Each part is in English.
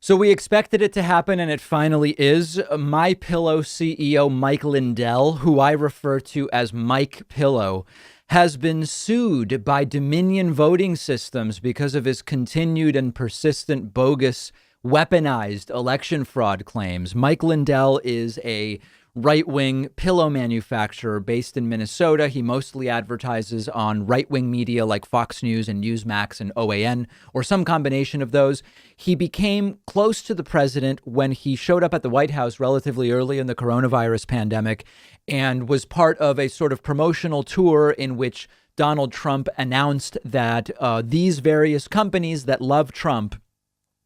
So we expected it to happen, and it finally is. MyPillow CEO Mike Lindell, who I refer to as Mike Pillow, has been sued by Dominion Voting Systems because of his continued and persistent bogus, weaponized election fraud claims. Mike Lindell is a right-wing pillow manufacturer based in Minnesota. He mostly advertises on right-wing media like Fox News and Newsmax and OAN, or some combination of those. He became close to the president when he showed up at the White House relatively early in the coronavirus pandemic and was part of a sort of promotional tour in which Donald Trump announced that these various companies that love Trump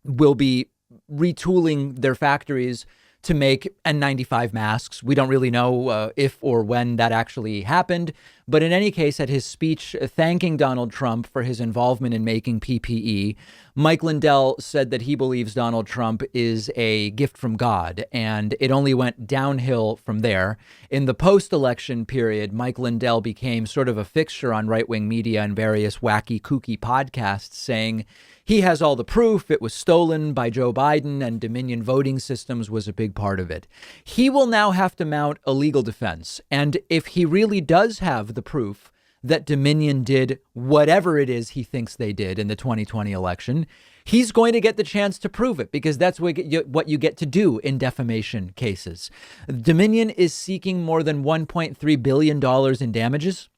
will be retooling their factories to make N95 masks. We don't really know if or when that actually happened. But in any case, at his speech thanking Donald Trump for his involvement in making PPE, Mike Lindell said that he believes Donald Trump is a gift from God, and it only went downhill from there. In the post-election period, Mike Lindell became sort of a fixture on right-wing media and various wacky, kooky podcasts, saying he has all the proof. It was stolen by Joe Biden, and Dominion Voting Systems was a big part of it. He will now have to mount a legal defense. And if he really does have the proof that Dominion did whatever it is he thinks they did in the 2020 election, he's going to get the chance to prove it, because that's what you get to do in defamation cases. Dominion is seeking more than $1.3 billion in damages.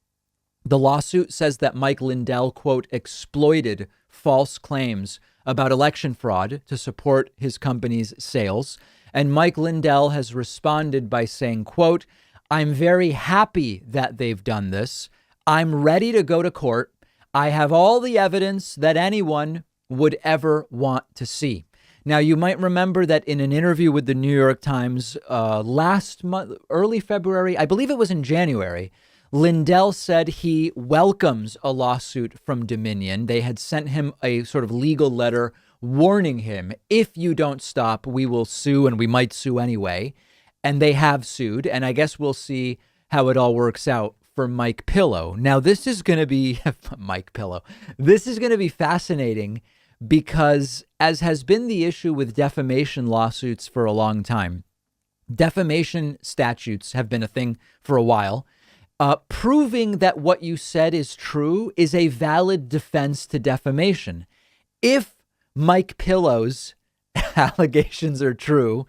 The lawsuit says that Mike Lindell, quote, exploited false claims about election fraud to support his company's sales. And Mike Lindell has responded by saying, quote, I'm very happy that they've done this. I'm ready to go to court. I have all the evidence that anyone would ever want to see. Now, you might remember that in an interview with the New York Times last month, early February, I believe it was in January, Lindell said he welcomes a lawsuit from Dominion. They had sent him a sort of legal letter warning him, if you don't stop, we will sue, and we might sue anyway. And they have sued. And I guess we'll see how it all works out for Mike Pillow. Now, this is going to be Mike Pillow. This is going to be fascinating because, as has been the issue with defamation lawsuits for a long time, defamation statutes have been a thing for a while. Proving that what you said is true is a valid defense to defamation. If Mike Pillow's allegations are true,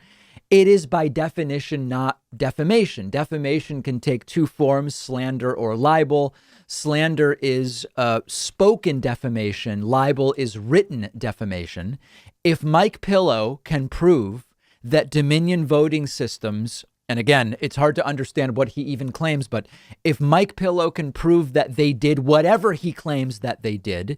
it is by definition not defamation. Defamation can take two forms, slander or libel. Slander is spoken defamation. Libel is written defamation. If Mike Pillow can prove that Dominion Voting Systems, and again, it's hard to understand what he even claims, but if Mike Pillow can prove that they did whatever he claims that they did,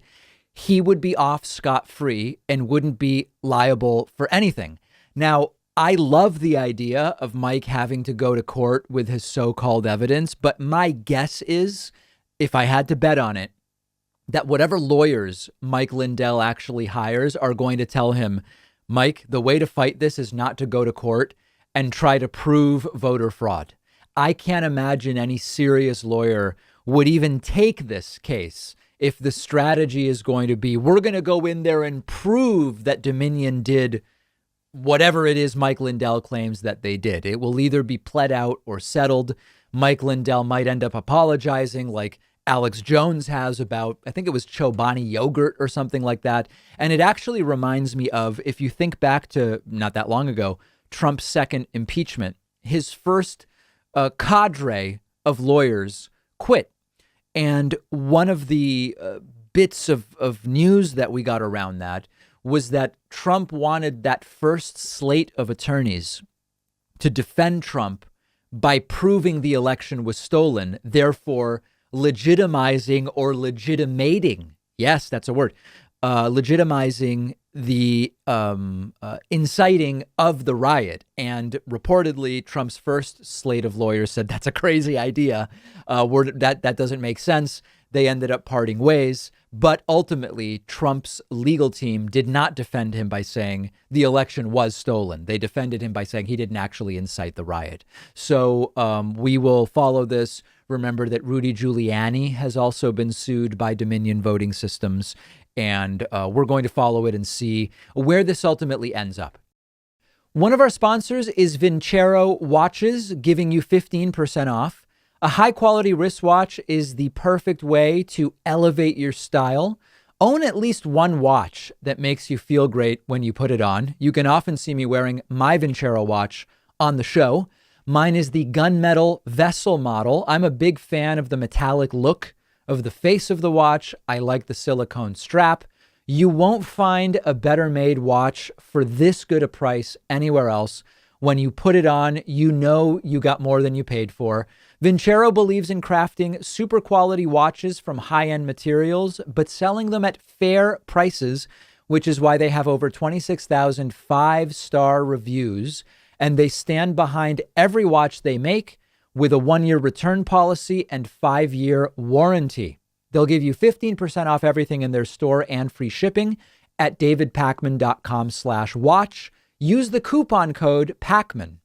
he would be off scot-free and wouldn't be liable for anything. Now, I love the idea of Mike having to go to court with his so-called evidence, but my guess is, if I had to bet on it, that whatever lawyers Mike Lindell actually hires are going to tell him, Mike, the way to fight this is not to go to court and try to prove voter fraud. I can't imagine any serious lawyer would even take this case if the strategy is going to be, we're going to go in there and prove that Dominion did whatever it is Mike Lindell claims that they did. It will either be pled out or settled. Mike Lindell might end up apologizing like Alex Jones has about, I think it was Chobani yogurt or something like that. And it actually reminds me of, if you think back to not that long ago, Trump's second impeachment, his first cadre of lawyers quit. And one of the bits of news that we got around that was that Trump wanted that first slate of attorneys to defend Trump by proving the election was stolen, therefore legitimizing or legitimating, yes, that's a word, legitimizing the inciting of the riot. And reportedly, Trump's first slate of lawyers said that's a crazy idea. That doesn't make sense. They ended up parting ways. But ultimately, Trump's legal team did not defend him by saying the election was stolen. They defended him by saying he didn't actually incite the riot. So we will follow this. Remember that Rudy Giuliani has also been sued by Dominion Voting Systems. and we're going to follow it and see where this ultimately ends up. One of our sponsors is Vincero Watches, giving you 15% off. A high-quality wristwatch is the perfect way to elevate your style. Own at least one watch that makes you feel great when you put it on. You can often see me wearing my Vincero watch on the show. Mine is the gunmetal vessel model. I'm a big fan of the metallic look of the face of the watch. I like the silicone strap. You won't find a better made watch for this good a price anywhere else. When you put it on, you know you got more than you paid for. Vincero believes in crafting super quality watches from high-end materials, but selling them at fair prices, which is why they have over 26,000 five-star reviews, and they stand behind every watch they make with a 1-year return policy and 5-year warranty. They'll give you 15% off everything in their store and free shipping at davidpakman.com/watch. Use the coupon code Pakman